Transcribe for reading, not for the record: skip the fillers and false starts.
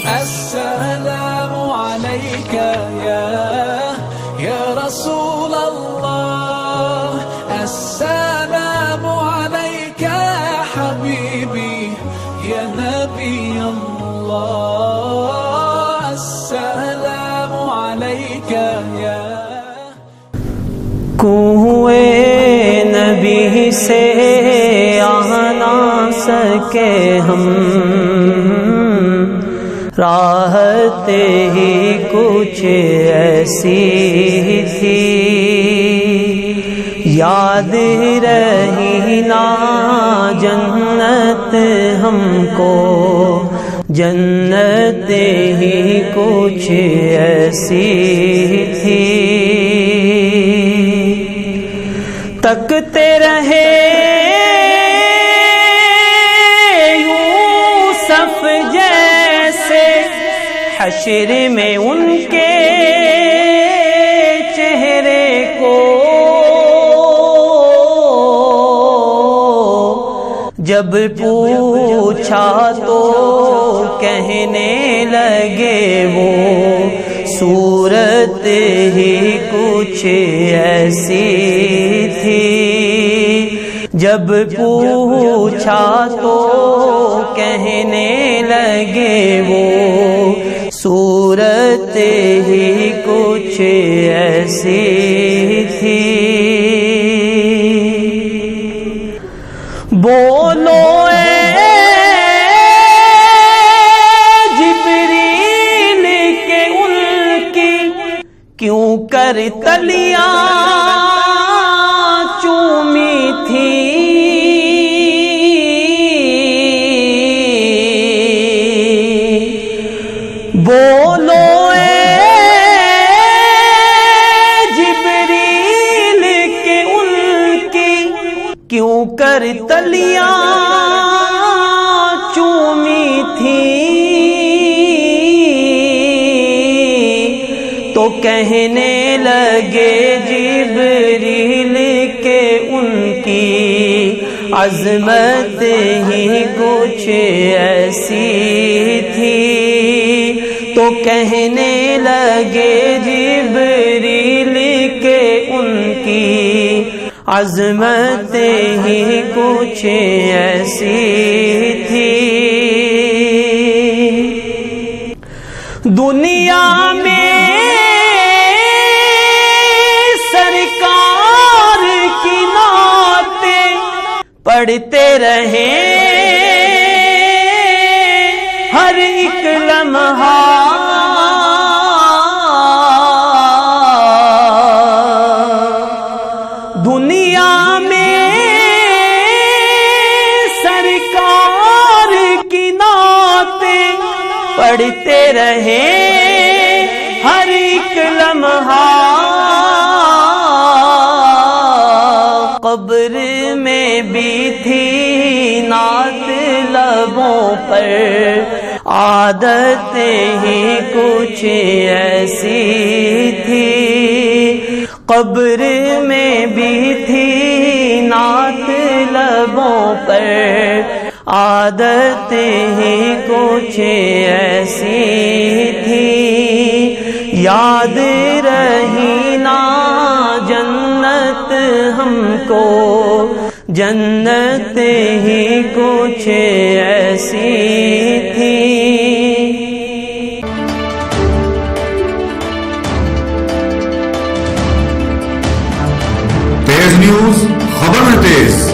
السلام عليك يا رسول الله، السلام عليك يا حبيبي يا نبي الله، السلام عليك يا کوئے نبی سے آ نہ سکے ہم، راحت ہی کچھ ایسی تھی، یاد رہی نا جنت ہم کو، جنت ہی کچھ ایسی تھی، تکتے رہے یوسف جیسے حشر میں ان کے چہرے کو، جب پوچھا تو کہنے لگے وہ صورت ہی کچھ ایسی تھی، جب پوچھا تو کہنے لگے وہ صورت ہی کچھ ایسی تھی، بولو کیوں کر تلیاں چومی تھی، بولو اے جبریل کہ ان کی کیوں کر تلیاں چومی تھی، تو کہنے لگے جبریل کہ ان کی عظمت ہی کچھ ایسی تھی، تو کہنے لگے جبریل کہ ان کی عظمت ہی کچھ ایسی تھی، دنیا میں پڑھتے رہے ہر ایک لمحہ، دنیا میں سرکار کی نعتیں پڑھتے رہے ہر ایک لمحہ، قبر میں بھی تھی نعت لبوں پر، عادت ہی کچھ ایسی تھی، قبر میں بھی تھی نعت لبوں پر، عادت ہی کچھ ایسی تھی، یاد رہی نا جنت ہم کو، جنت ہی کچھ ایسی تھی، تیز نیوز خبر میں تیز۔